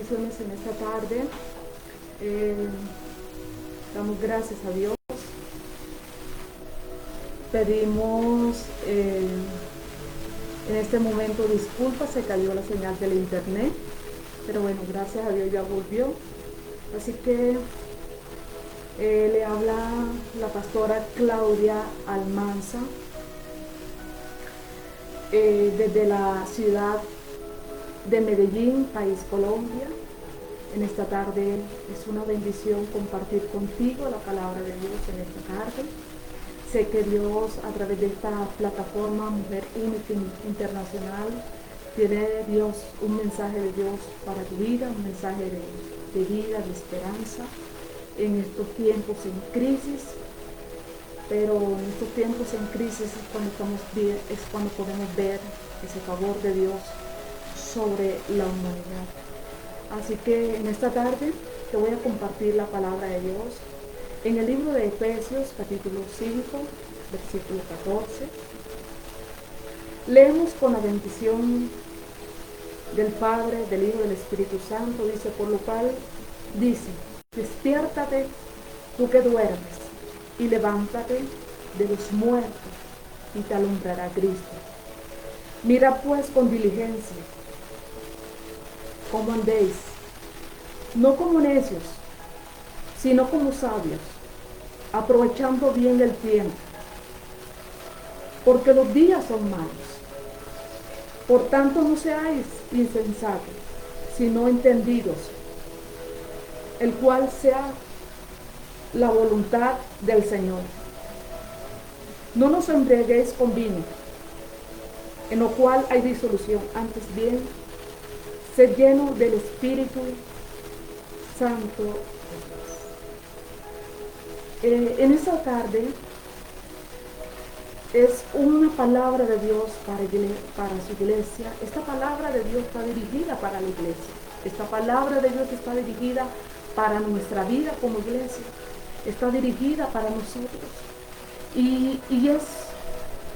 bendiciones en esta tarde. Damos gracias a Dios. Pedimos en este momento disculpas, se cayó la señal del internet, pero bueno, gracias a Dios ya volvió. Así que le habla la pastora Claudia Almanza desde la ciudad de Medellín, país Colombia. En esta tarde es una bendición compartir contigo la palabra de Dios en esta tarde. Sé que Dios, a través de esta plataforma Mujer Única Internacional, tiene Dios un mensaje de Dios para tu vida, un mensaje de vida, de esperanza en estos tiempos en crisis. Pero en estos tiempos en crisis es cuando podemos ver ese favor de Dios sobre la humanidad. Así que en esta tarde te voy a compartir la palabra de Dios en el libro de Efesios, capítulo 5, versículo 14. Leemos con la bendición del Padre, del Hijo y del Espíritu Santo. Dice, por lo cual dice, despiértate tú que duermes, y levántate de los muertos, y te alumbrará Cristo. Mira pues con diligencia cómo andéis, no como necios, sino como sabios, aprovechando bien el tiempo, porque los días son malos. Por tanto, no seáis insensatos, sino entendidos, el cual sea la voluntad del Señor. No nos embriaguéis con vino, en lo cual hay disolución, antes bien, sed lleno del Espíritu Santo de Dios. En esta tarde es una palabra de Dios para su iglesia. Esta palabra de Dios está dirigida para la iglesia. Esta palabra de Dios está dirigida para nuestra vida como iglesia. Está dirigida para nosotros. Y es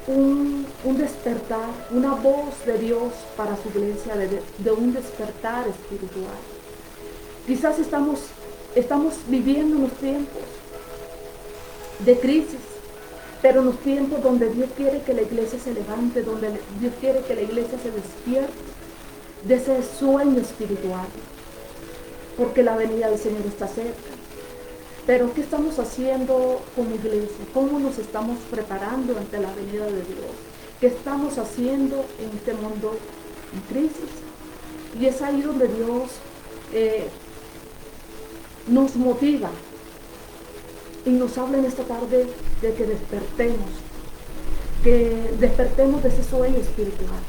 un despertar, una voz de Dios para su iglesia, de un despertar espiritual. Quizás estamos viviendo unos tiempos de crisis, pero unos tiempos donde Dios quiere que la iglesia se levante, donde Dios quiere que la iglesia se despierte de ese sueño espiritual, porque la venida del Señor está cerca. Pero ¿qué estamos haciendo como iglesia? ¿Cómo nos estamos preparando ante la venida de Dios? ¿Qué estamos haciendo en este mundo en crisis? Y es ahí donde Dios nos motiva y nos habla en esta tarde de que despertemos de ese sueño espiritual,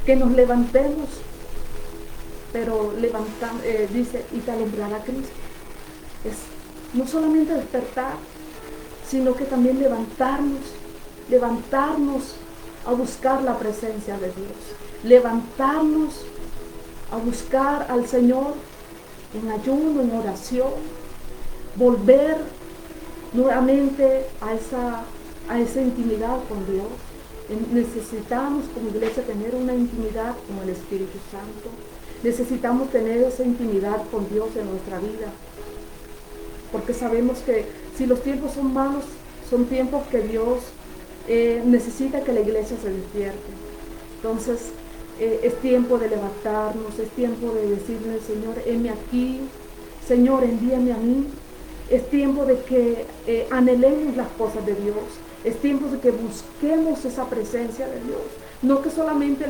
que nos levantemos, pero dice, y te alumbrará Cristo. Es no solamente despertar, sino que también levantarnos a buscar la presencia de Dios, levantarnos a buscar al Señor en ayuno, en oración, volver nuevamente a esa intimidad con Dios. Necesitamos como iglesia tener una intimidad con el Espíritu Santo. Necesitamos tener esa intimidad con Dios en nuestra vida. Porque sabemos que si los tiempos son malos, son tiempos que Dios necesita que la iglesia se despierte. Entonces, es tiempo de levantarnos, es tiempo de decirle, Señor, heme aquí, Señor, envíame a mí. Es tiempo de que anhelemos las cosas de Dios. Es tiempo de que busquemos esa presencia de Dios. No que solamente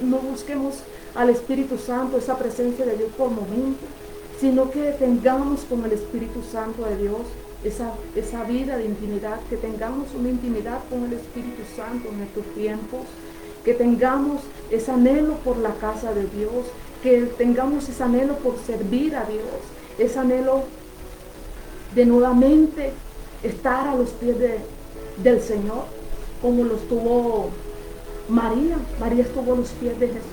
no busquemos al Espíritu Santo, esa presencia de Dios por momentos, sino que tengamos con el Espíritu Santo de Dios esa vida de intimidad, que tengamos una intimidad con el Espíritu Santo en estos tiempos, que tengamos ese anhelo por la casa de Dios, que tengamos ese anhelo por servir a Dios, ese anhelo de nuevamente estar a los pies del Señor, como lo estuvo María. María estuvo a los pies de Jesús.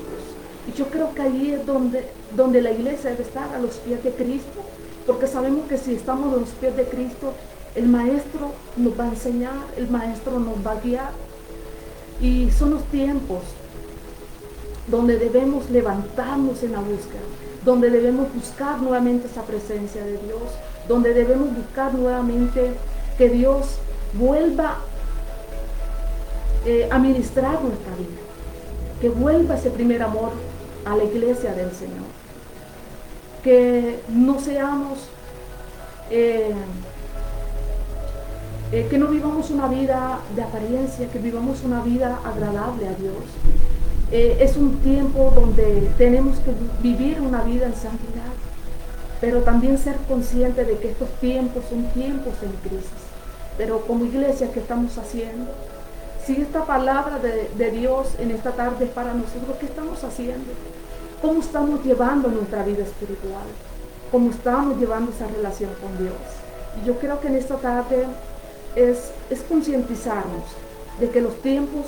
Y yo creo que ahí es donde la iglesia debe estar, a los pies de Cristo, porque sabemos que si estamos a los pies de Cristo, el Maestro nos va a enseñar, el Maestro nos va a guiar. Y son los tiempos donde debemos levantarnos en la búsqueda, donde debemos buscar nuevamente esa presencia de Dios, donde debemos buscar nuevamente que Dios vuelva a ministrar nuestra vida, que vuelva ese primer amor a la iglesia del Señor, que no seamos, que no vivamos una vida de apariencia, que vivamos una vida agradable a Dios. Es un tiempo donde tenemos que vivir una vida en santidad, pero también ser conscientes de que estos tiempos son tiempos en crisis. Pero como iglesia, ¿qué estamos haciendo? Si esta palabra de Dios en esta tarde es para nosotros, ¿qué estamos haciendo? ¿Cómo estamos llevando nuestra vida espiritual? ¿Cómo estamos llevando esa relación con Dios? Y yo creo que en esta tarde es concientizarnos de que los tiempos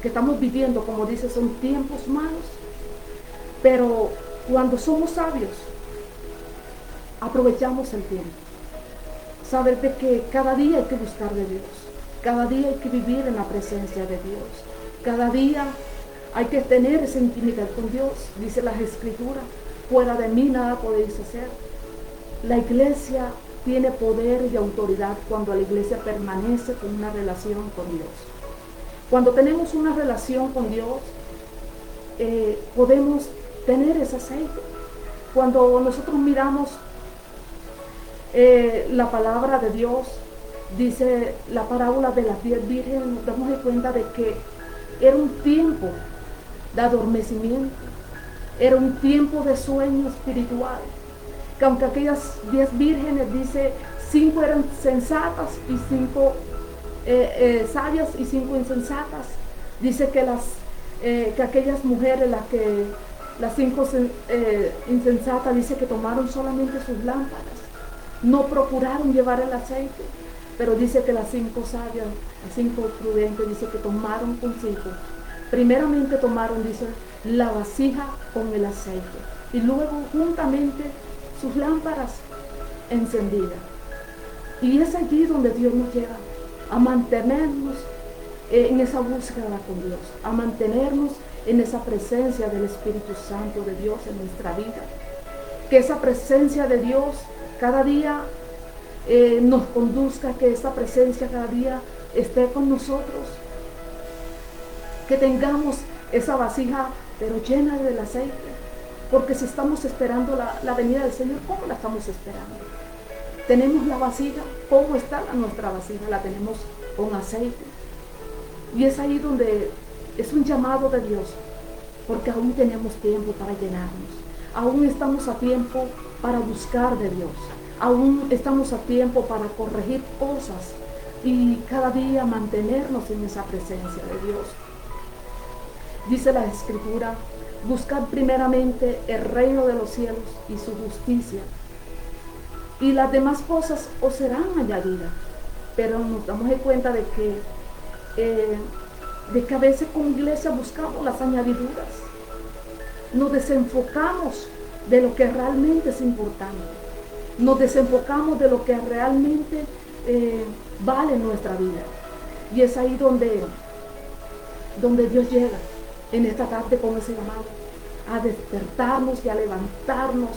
que estamos viviendo, como dice, son tiempos malos, pero cuando somos sabios, aprovechamos el tiempo. Saber de que cada día hay que buscar de Dios, cada día hay que vivir en la presencia de Dios, cada día hay que tener esa intimidad con Dios. Dice las Escrituras, fuera de mí nada podéis hacer. La iglesia tiene poder y autoridad cuando la iglesia permanece con una relación con Dios. Cuando tenemos una relación con Dios, podemos tener ese aceite. Cuando nosotros miramos la palabra de Dios, dice la parábola de las 10 vírgenes, nos damos cuenta de que era un tiempo de adormecimiento, era un tiempo de sueño espiritual, que aunque aquellas 10 vírgenes, dice, 5 eran sensatas y 5 sabias y 5 insensatas, dice que aquellas mujeres, las 5 insensatas, dice que tomaron solamente sus lámparas, no procuraron llevar el aceite, pero dice que las 5 sabias, las 5 prudentes, dice que tomaron consigo, primeramente tomaron, dice, la vasija con el aceite y luego juntamente sus lámparas encendidas. Y es allí donde Dios nos lleva a mantenernos en esa búsqueda con Dios, a mantenernos en esa presencia del Espíritu Santo de Dios en nuestra vida. Que esa presencia de Dios cada día nos conduzca, que esa presencia cada día esté con nosotros. Que tengamos esa vasija pero llena del aceite, porque si estamos esperando la venida del Señor, ¿cómo la estamos esperando? Tenemos la vasija, ¿cómo está nuestra vasija? La tenemos con aceite. Y es ahí donde es un llamado de Dios, porque aún tenemos tiempo para llenarnos, aún estamos a tiempo para buscar de Dios, aún estamos a tiempo para corregir cosas y cada día mantenernos en esa presencia de Dios. Dice la Escritura, buscad primeramente el reino de los cielos y su justicia, y las demás cosas os serán añadidas. Pero nos damos cuenta de que a veces como iglesia buscamos las añadiduras, nos desenfocamos de lo que realmente es importante, nos desenfocamos de lo que realmente vale en nuestra vida. Y es ahí donde Dios llega en esta tarde con ese llamado a despertarnos y a levantarnos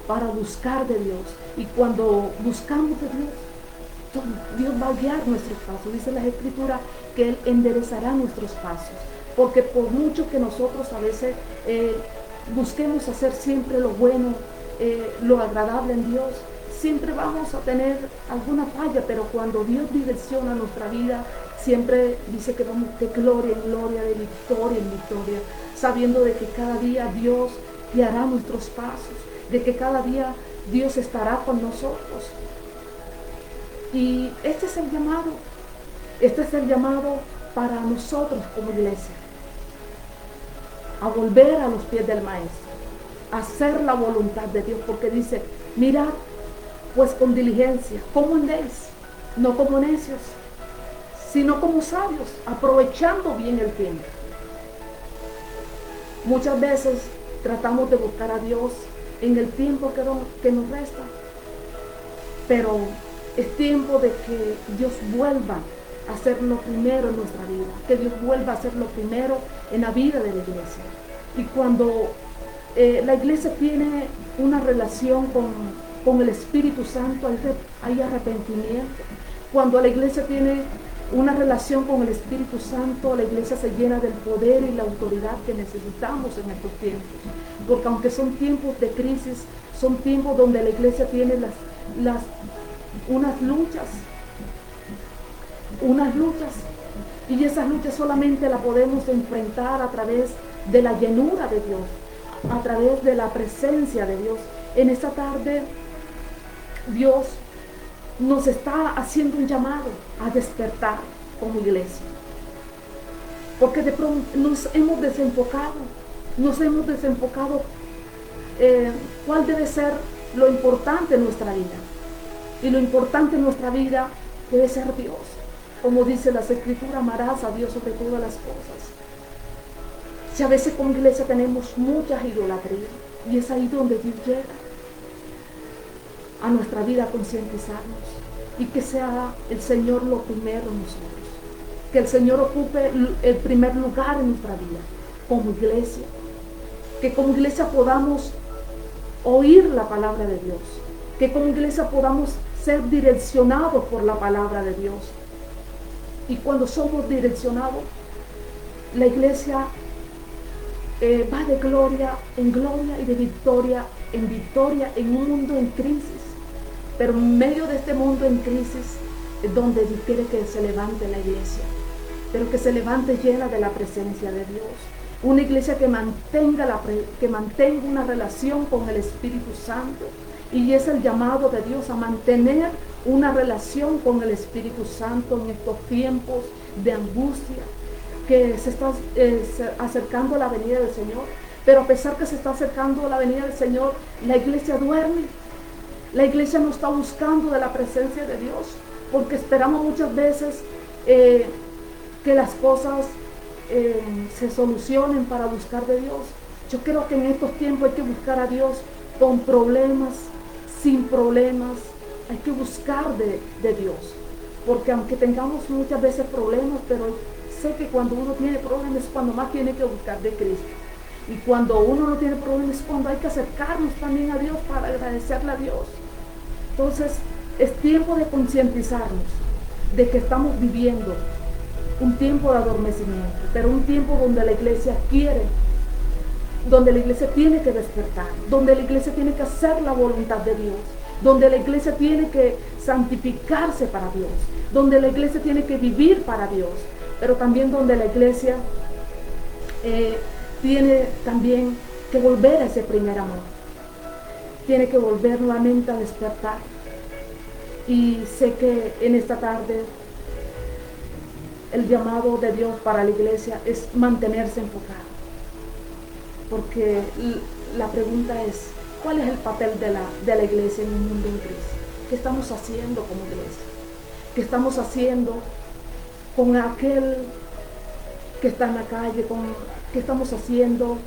para buscar de Dios. Y cuando buscamos de Dios va a guiar nuestros pasos. Dice la Escritura que Él enderezará nuestros pasos, porque por mucho que nosotros a veces busquemos hacer siempre lo bueno, lo agradable en Dios, siempre vamos a tener alguna falla. Pero cuando Dios direcciona nuestra vida, siempre dice que vamos de gloria en gloria, de victoria en victoria, sabiendo de que cada día Dios guiará nuestros pasos, de que cada día Dios estará con nosotros. Y este es el llamado para nosotros como iglesia, a volver a los pies del Maestro, a hacer la voluntad de Dios, porque dice, mirad pues con diligencia cómo andéis, no como necios, sino como sabios, aprovechando bien el tiempo. Muchas veces tratamos de buscar a Dios en el tiempo que nos resta, pero es tiempo de que Dios vuelva a ser lo primero en nuestra vida, que Dios vuelva a ser lo primero en la vida de la iglesia. Y cuando la iglesia tiene una relación con el Espíritu Santo, hay arrepentimiento. Cuando la iglesia tiene una relación con el Espíritu Santo, la iglesia se llena del poder y la autoridad que necesitamos en estos tiempos. Porque aunque son tiempos de crisis, son tiempos donde la iglesia tiene unas luchas, y esas luchas solamente las podemos enfrentar a través de la llenura de Dios, a través de la presencia de Dios. En esta tarde, Dios nos está haciendo un llamado a despertar como iglesia, porque de pronto nos hemos desenfocado cuál debe ser lo importante en nuestra vida, y lo importante en nuestra vida debe ser Dios. Como dice las Escrituras, amarás a Dios sobre todas las cosas. Si a veces como iglesia tenemos muchas idolatrías, y es ahí donde Dios llega a nuestra vida a concientizarnos, y que sea el Señor lo primero en nosotros, que el Señor ocupe el primer lugar en nuestra vida como iglesia, que como iglesia podamos oír la palabra de Dios, que como iglesia podamos ser direccionados por la palabra de Dios. Y cuando somos direccionados, la iglesia va de gloria en gloria y de victoria en un mundo en crisis. Pero en medio de este mundo en crisis es donde Dios quiere que se levante la iglesia, pero que se levante llena de la presencia de Dios. Una iglesia que mantenga una relación con el Espíritu Santo. Y es el llamado de Dios a mantener una relación con el Espíritu Santo en estos tiempos de angustia, que se está acercando a la venida del Señor. Pero a pesar que se está acercando a la venida del Señor, la iglesia duerme. La iglesia no está buscando de la presencia de Dios, porque esperamos muchas veces que las cosas se solucionen para buscar de Dios. Yo creo que en estos tiempos hay que buscar a Dios con problemas, sin problemas. Hay que buscar de Dios, porque aunque tengamos muchas veces problemas, pero sé que cuando uno tiene problemas es cuando más tiene que buscar de Cristo. Y cuando uno no tiene problemas es cuando hay que acercarnos también a Dios para agradecerle a Dios. Entonces es tiempo de concientizarnos de que estamos viviendo un tiempo de adormecimiento, pero un tiempo donde la iglesia donde la iglesia tiene que despertar, donde la iglesia tiene que hacer la voluntad de Dios, donde la iglesia tiene que santificarse para Dios, donde la iglesia tiene que vivir para Dios, pero también donde la iglesia tiene también que volver a ese primer amor, tiene que volver nuevamente a despertar. Y sé que en esta tarde el llamado de Dios para la iglesia es mantenerse enfocado, porque la pregunta es, ¿cuál es el papel de la iglesia en un mundo en crisis? ¿Qué estamos haciendo como iglesia? ¿Qué estamos haciendo con aquel que está en la calle? ¿Qué estamos haciendo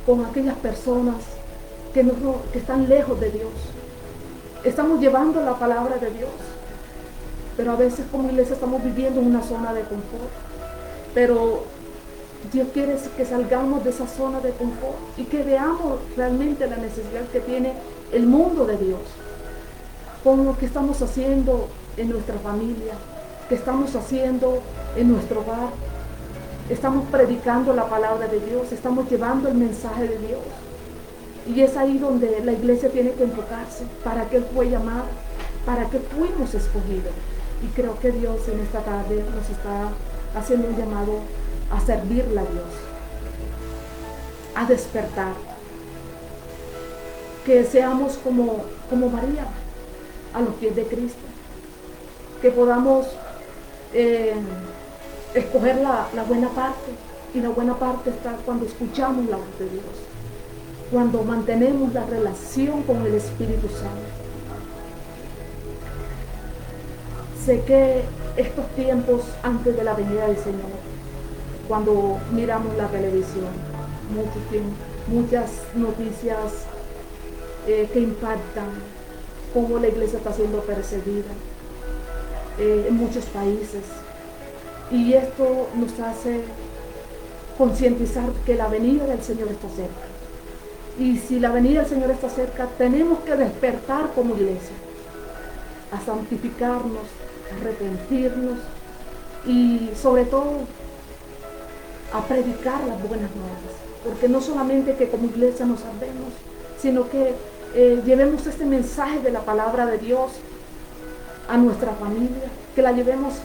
con aquellas personas que están lejos de Dios? Estamos llevando la palabra de Dios, pero a veces como iglesia estamos viviendo en una zona de confort. Pero Dios quiere que salgamos de esa zona de confort y que veamos realmente la necesidad que tiene el mundo de Dios, con lo que estamos haciendo en nuestra familia, que estamos haciendo en nuestro hogar. Estamos predicando la palabra de Dios, estamos llevando el mensaje de Dios. Y es ahí donde la iglesia tiene que enfocarse, para que Él fue llamado, para que fuimos escogidos. Y creo que Dios en esta tarde nos está haciendo un llamado a servirle a Dios, a despertar. Que seamos como María, a los pies de Cristo. Que podamos escoger la buena parte. Y la buena parte está cuando escuchamos la voz de Dios, cuando mantenemos la relación con el Espíritu Santo. Sé que estos tiempos antes de la venida del Señor, cuando miramos la televisión, muchas noticias que impactan cómo la iglesia está siendo perseguida en muchos países. Y esto nos hace concientizar que la venida del Señor está cerca. Y si la venida del Señor está cerca, tenemos que despertar como iglesia, a santificarnos, a arrepentirnos y sobre todo a predicar las buenas nuevas. Porque no solamente que como iglesia nos salvemos, sino que llevemos este mensaje de la palabra de Dios a nuestra familia, que la llevemos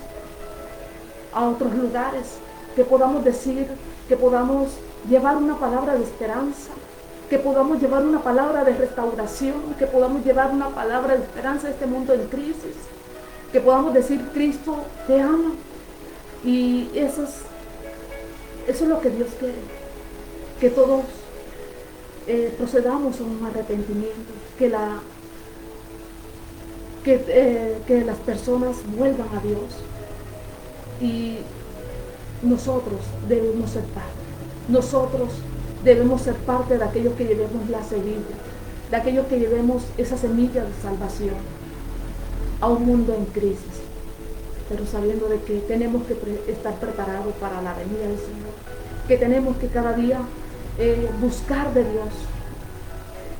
a otros lugares, que podamos decir, que podamos llevar una palabra de esperanza, que podamos llevar una palabra de restauración, que podamos llevar una palabra de esperanza a este mundo en crisis, que podamos decir, Cristo te ama. Y eso es lo que Dios quiere, que todos procedamos a un arrepentimiento, que las personas vuelvan a Dios, y nosotros debemos ser parte. Nosotros debemos ser parte de aquellos que llevemos la semilla, de aquellos que llevemos esa semilla de salvación a un mundo en crisis, pero sabiendo de que tenemos que estar preparados para la venida del Señor, que tenemos que cada día buscar de Dios,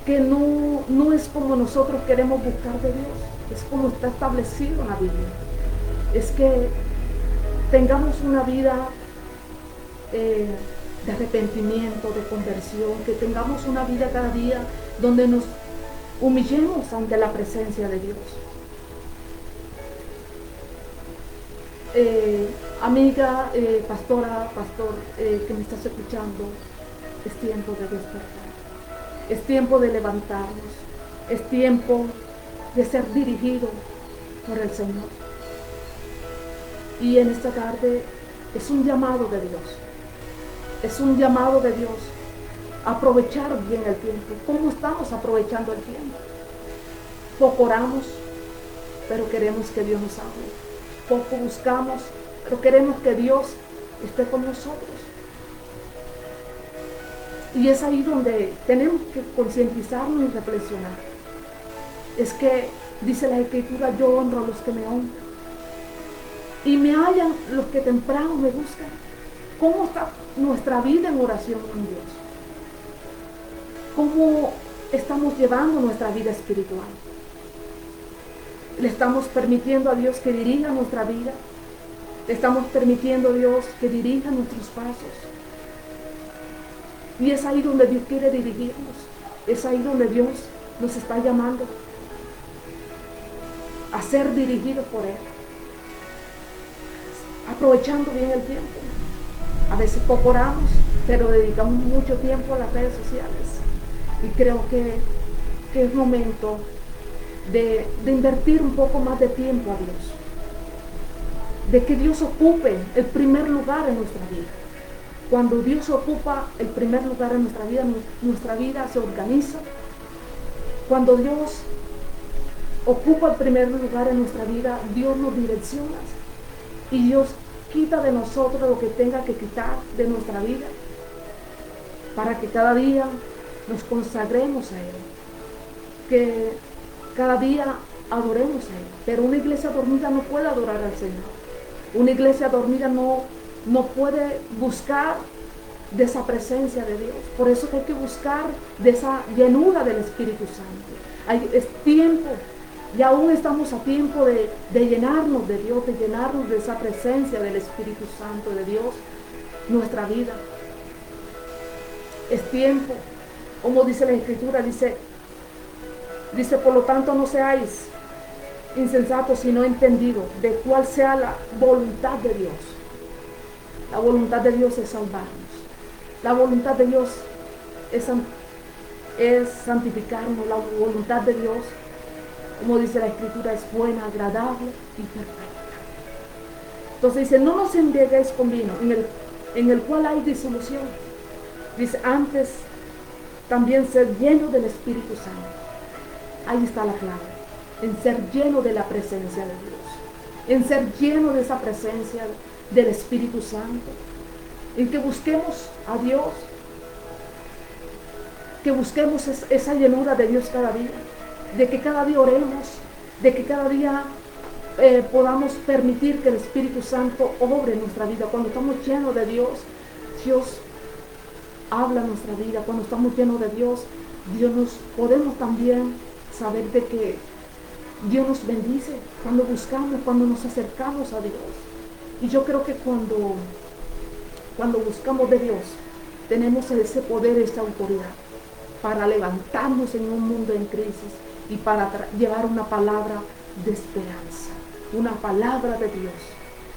que no es como nosotros queremos buscar de Dios, es como está establecido en la Biblia. Es que tengamos una vida de arrepentimiento, de conversión, que tengamos una vida cada día donde nos humillemos ante la presencia de Dios. Amiga, pastora, pastor, que me estás escuchando, es tiempo de despertar, es tiempo de levantarnos, es tiempo de ser dirigido por el Señor. Y en esta tarde es un llamado de Dios, es un llamado de Dios a aprovechar bien el tiempo. ¿Cómo estamos aprovechando el tiempo? Poco oramos, pero queremos que Dios nos hable. Poco buscamos, pero queremos que Dios esté con nosotros. Y es ahí donde tenemos que concientizarnos y reflexionar. Es que dice la Escritura, yo honro a los que me honran, y me hallan los que temprano me buscan. ¿Cómo está nuestra vida en oración con Dios? ¿Cómo estamos llevando nuestra vida espiritual? ¿Le estamos permitiendo a Dios que dirija nuestra vida? ¿Le estamos permitiendo a Dios que dirija nuestros pasos? Y es ahí donde Dios quiere dirigirnos. Es ahí donde Dios nos está llamando a ser dirigidos por Él. Aprovechando bien el tiempo. A veces poco oramos, pero dedicamos mucho tiempo a las redes sociales. Y creo que es momento de invertir un poco más de tiempo a Dios. De que Dios ocupe el primer lugar en nuestra vida. Cuando Dios ocupa el primer lugar en nuestra vida se organiza. Cuando Dios ocupa el primer lugar en nuestra vida, Dios nos direcciona. Y Dios quita de nosotros lo que tenga que quitar de nuestra vida, para que cada día nos consagremos a Él, que cada día adoremos a Él. Pero una iglesia dormida no puede adorar al Señor. Una iglesia dormida no puede buscar de esa presencia de Dios. Por eso hay que buscar de esa llenura del Espíritu Santo. Es tiempo, y aún estamos a tiempo de llenarnos de Dios, de llenarnos de esa presencia del Espíritu Santo de Dios, nuestra vida. Es tiempo, como dice la Escritura, dice, por lo tanto no seáis insensatos, sino entendidos de cuál sea la voluntad de Dios. La voluntad de Dios es salvarnos. La voluntad de Dios es santificarnos. La voluntad de Dios, como dice la Escritura, es buena, agradable y perfecta. Entonces dice, no nos embriaguéis con vino, en el cual hay disolución. Dice, antes también ser lleno del Espíritu Santo. Ahí está la clave, en ser lleno de la presencia de Dios, en ser lleno de esa presencia del Espíritu Santo, en que busquemos a Dios, que busquemos esa llenura de Dios cada día, de que cada día oremos, de que cada día podamos permitir que el Espíritu Santo obre en nuestra vida. Cuando estamos llenos de Dios, Dios habla en nuestra vida. Cuando estamos llenos de Dios, podemos también saber de que Dios nos bendice cuando buscamos, cuando nos acercamos a Dios. Y yo creo que cuando buscamos de Dios, tenemos ese poder, esa autoridad para levantarnos en un mundo en crisis y para llevar una palabra de esperanza, una palabra de Dios,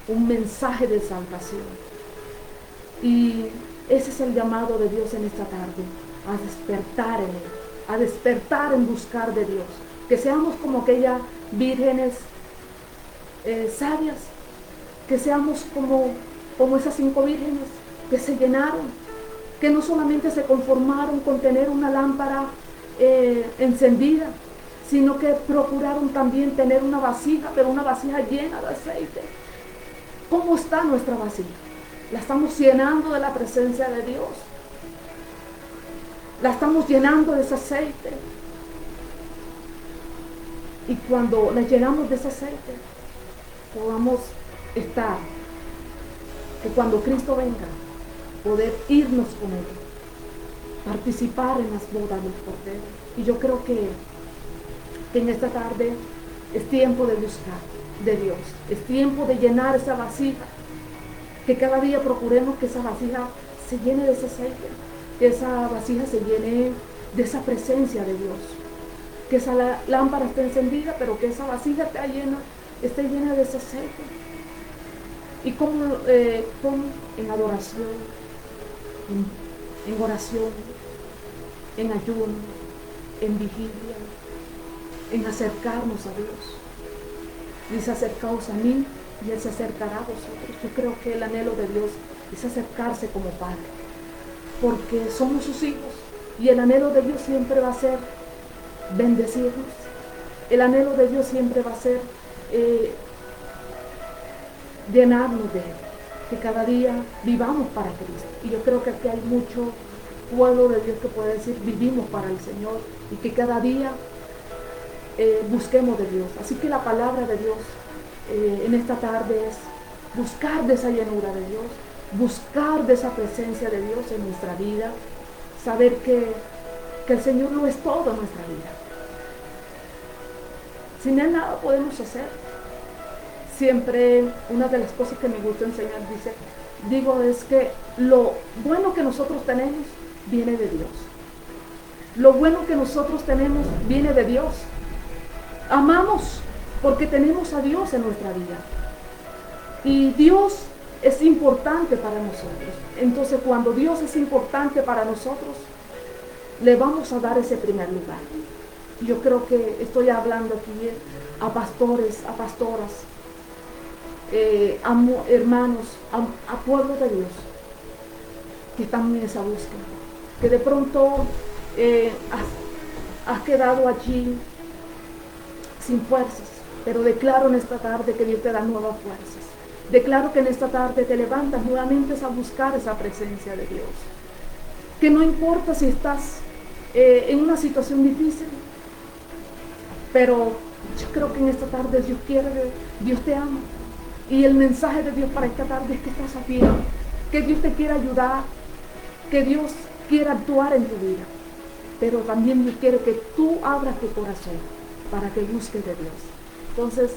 un mensaje de salvación. Y ese es el llamado de Dios en esta tarde, a despertar en Él, a despertar en buscar de Dios. Que seamos como aquellas vírgenes sabias, que seamos como esas 5 vírgenes que se llenaron, que no solamente se conformaron con tener una lámpara encendida, sino que procuraron también tener una vasija, pero una vasija llena de aceite. ¿Cómo está nuestra vasija? ¿La estamos llenando de la presencia de Dios? ¿La estamos llenando de ese aceite? Y cuando la llenamos de ese aceite, podamos estar, que cuando Cristo venga, poder irnos con Él, participar en las bodas del Cordero. Y yo creo que en esta tarde es tiempo de buscar de Dios, es tiempo de llenar esa vasija, que cada día procuremos que esa vasija se llene de ese aceite, que esa vasija se llene de esa presencia de Dios, que esa lámpara esté encendida, pero que esa vasija esté llena de ese aceite. Y como en adoración, en oración, en ayuno, en vigilia, en acercarnos a Dios. Dice: acercaos a mí y Él se acercará a vosotros. Yo creo que el anhelo de Dios es acercarse como Padre, porque somos sus hijos, y el anhelo de Dios siempre va a ser bendecirnos. El anhelo de Dios siempre va a ser llenarnos de Él, que cada día vivamos para Cristo. Y yo creo que aquí hay mucho pueblo de Dios que puede decir: vivimos para el Señor, y que cada día busquemos de Dios. Así que la palabra de Dios en esta tarde es buscar de esa llenura de Dios, buscar de esa presencia de Dios en nuestra vida, saber que el Señor lo es todo en nuestra vida. Sin Él nada podemos hacer. Siempre una de las cosas que me gusta enseñar, es que lo bueno que nosotros tenemos viene de Dios. Lo bueno que nosotros tenemos viene de Dios. Amamos porque tenemos a Dios en nuestra vida. Y Dios es importante para nosotros. Entonces, cuando Dios es importante para nosotros, le vamos a dar ese primer lugar. Yo creo que estoy hablando aquí a pastores, a pastoras, a hermanos, a pueblo de Dios, que están en esa búsqueda, que de pronto has quedado allí sin fuerzas, pero declaro en esta tarde que Dios te da nuevas fuerzas. Declaro que en esta tarde te levantas nuevamente a buscar esa presencia de Dios. Que no importa si estás en una situación difícil, pero yo creo que en esta tarde Dios te ama. Y el mensaje de Dios para esta tarde es que estás aquí, que Dios te quiere ayudar, que Dios quiere actuar en tu vida. Pero también Dios quiere que tú abras tu corazón para que busques de Dios. Entonces,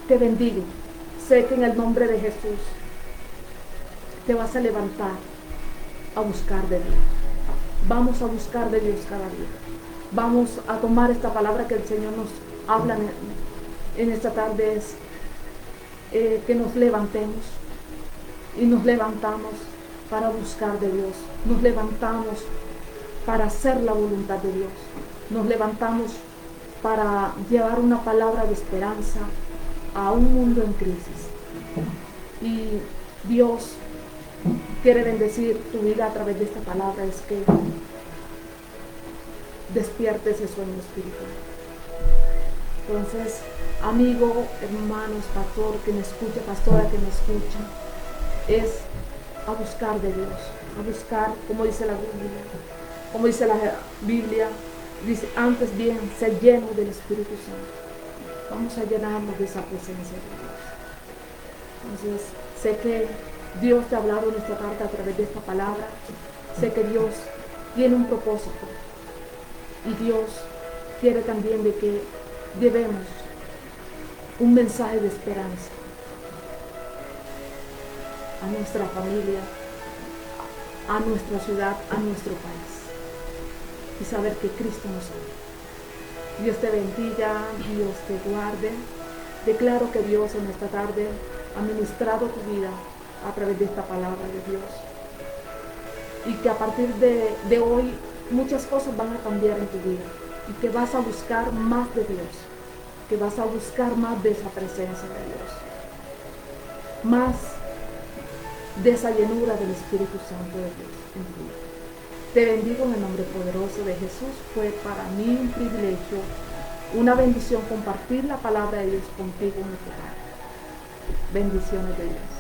te bendigo. Sé que en el nombre de Jesús te vas a levantar a buscar de Dios. Vamos a buscar de Dios cada día. Vamos a tomar esta palabra que el Señor nos habla en esta tarde, es que nos levantemos y nos levantamos para buscar de Dios. Nos levantamos para hacer la voluntad de Dios. Nos levantamos para llevar una palabra de esperanza a un mundo en crisis. Y Dios quiere bendecir tu vida a través de esta palabra, es que despiertes ese sueño espiritual. Entonces, amigo, hermanos, pastor que me escucha, pastora que me escucha, es a buscar de Dios, a buscar, como dice la Biblia, dice: antes bien, ser lleno del Espíritu Santo. Vamos a llenarnos de esa presencia de Dios. Entonces, sé que Dios te ha hablado en esta carta a través de esta palabra. Sé que Dios tiene un propósito. Y Dios quiere también de que llevemos un mensaje de esperanza a nuestra familia, a nuestra ciudad, a nuestro país. Y saber que Cristo nos ama. Dios te bendiga, Dios te guarde. Declaro que Dios en esta tarde ha ministrado tu vida a través de esta palabra de Dios. Y que a partir de hoy muchas cosas van a cambiar en tu vida. Y que vas a buscar más de Dios. Que vas a buscar más de esa presencia de Dios. Más de esa llenura del Espíritu Santo de Dios en tu vida. Te bendigo en el nombre poderoso de Jesús. Fue para mí un privilegio, una bendición compartir la palabra de Dios contigo en este lugar. Bendiciones de Dios.